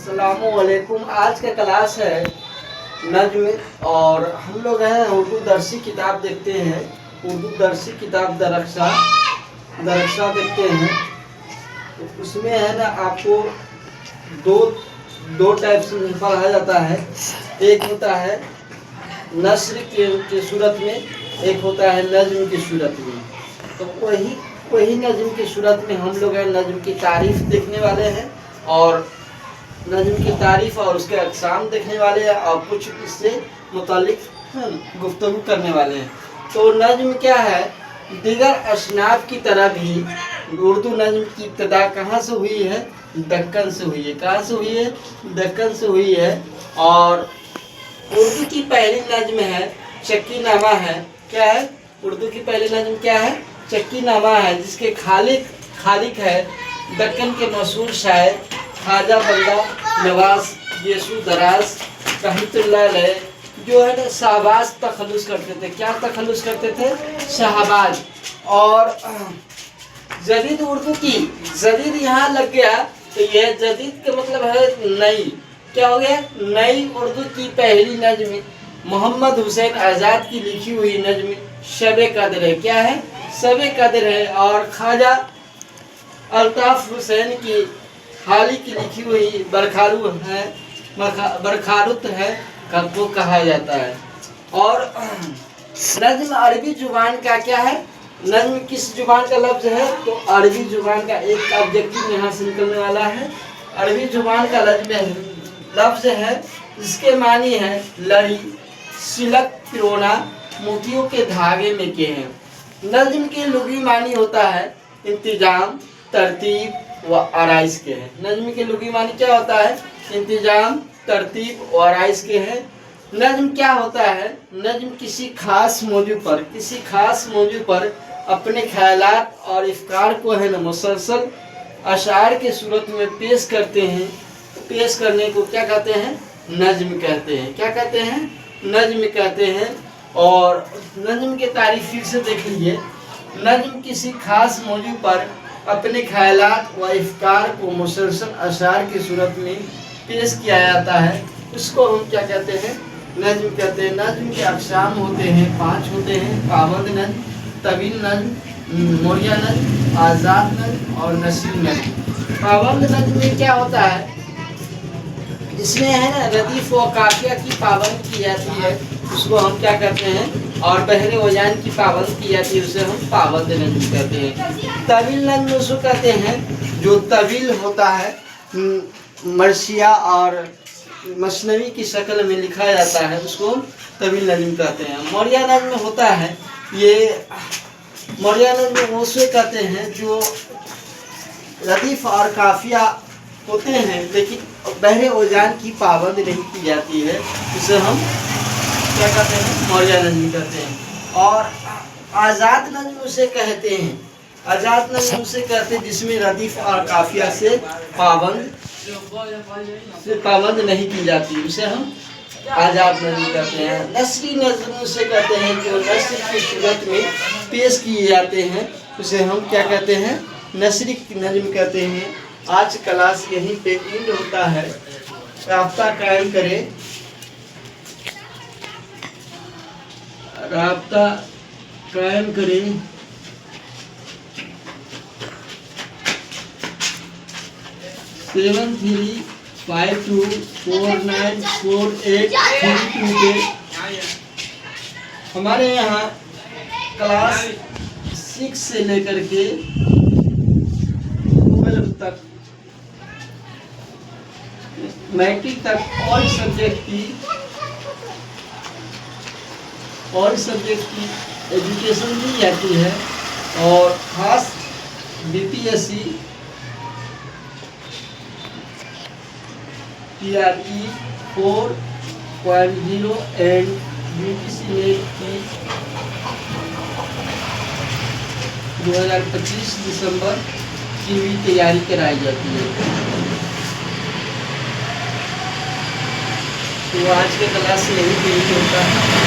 अस्सलामु अलैकुम। आज का क्लास है नज्म और हम लोग हैं उर्दू दरसी किताब देखते हैं। उर्दू दरसी किताब दरक्षा देखते हैं। तो उसमें है ना आपको दो टाइप से पढ़ा जाता है। एक होता है नस्र के सूरत में, एक होता है नज्म की सूरत में। तो वही नज्म की सूरत में हम लोग नज्म की तारीफ देखने वाले हैं और नज्म की तारीफ और उसके अक़साम देखने वाले हैं और कुछ इससे मुतालिक गुफ्तगू करने वाले हैं। तो नज्म क्या है, दीगर असनाफ की तरह भी उर्दू नज्म की इब्तिदा कहाँ से हुई है? दक्कन से हुई है। कहाँ से हुई है? दक्कन से हुई है। और उर्दू की पहली नज्म है चक्की नामा है। क्या है? उर्दू की पहली नज्म क्या है? चक्की नामा है, जिसके खालिक है दक्कन के मशहूर शायर ख्वाजा बंदा नवाज येसु दराज रहमतुल्लाह अलैह, जो है ना शहबाज तखल्लुस करते थे। क्या तखल्लुस करते थे? शहबाज। और जदीद उर्दू की जदीद यहाँ लग गया तो यह जदीद का मतलब है नई। क्या हो गया? नई उर्दू की पहली नज्म मोहम्मद हुसैन आज़ाद की लिखी हुई नज्म शब कद्र है। क्या है? शब कद्र है। और ख्वाजा अल्ताफ हुसैन की हाल की लिखी हुई बरखारुत है को कहा जाता है। और नज्म अरबी जुबान का क्या है? नज्म किस जुबान का लफ्ज़ है? तो अरबी जुबान का एक ऑब्जेक्टिव यहाँ से निकलने वाला है। अरबी जुबान का लफ्ज़ है जिसके मानी है लड़ी, सिलक, पिरोना, मोतियों के धागे में के हैं। नज्म के लुगी मानी होता है इंतजाम, तरतीब व आराइश के हैं। नज्म के लुगी मानी क्या होता है? इंतजाम, तरतीब व आराइश के हैं। नज्म क्या होता है? नज्म किसी खास मौजू पर अपने ख्यालात और अफकार को है ना मुसलसल अशार के सूरत में पेश करते हैं। पेश करने को क्या कहते हैं? नज्म कहते हैं। क्या कहते हैं? नज्म कहते हैं। और नज्म के तारीफ फिर से देख लीजिए। नज्म किसी खास मौजू पर अपने ख्यालात व अफकार को मुसलसल अशार की सूरत में पेश किया जाता है, उसको हम क्या कहते हैं? नज्म कहते हैं। नज्म के अक़साम होते हैं, 5 होते हैं: पाबंद नज्म, तवील नज्म, मोरिया नज्म, आज़ाद नज्म और नसीर नज्म। पाबंद नज्म में क्या होता है? इसमें है ना रदीफ़ व काफ़िया की पाबंद की जाती है, उसको हम क्या कहते हैं? और बहरे वजान की पाबंद की जाती है, उसे हम पाबंद नज्म कहते हैं। तवील नज्म उसको कहते हैं जो तवील होता है, मर्सिया और मसनवी की शक्ल में लिखा जाता है, उसको हम तवील नज्म कहते हैं। मोरिया नज्म होता है, ये मोरिया नज्म उसे कहते हैं जो रदीफ़ और काफ़िया होते हैं लेकिन बहरे वजान की पाबंद नहीं की जाती है, उसे हम क्या कहते हैं? मौर्या नज्म कहते हैं। और आज़ाद नज्म उसे कहते हैं। आज़ाद नज्म उसे कहते हैं जिसमें रदीफ़ और काफ़िया से पाबंद नहीं की जाती, उसे हम आज़ाद नज्म कहते हैं। नसरी नज्म उसे कहते हैं जो नस्र की सूरत में पेश किए जाते हैं, उसे हम क्या कहते हैं? नसरी नज्म कहते हैं। आज क्लास यहीं पे एंड होता है। राब्ता कायम करें, राब्ता कायम करें। सेवन 3 5 2 4 9 4 8 3 2 पे हमारे यहाँ क्लास 6 से लेकर के 12 तक मैट्रिक तक ऑल सब्जेक्ट की एजुकेशन दी जाती है। और खास BPSC, TRE 4.0 and UPC net की 2025 दिसंबर की भी तैयारी कराई जाती है। तो आज के क्लास यही होता है।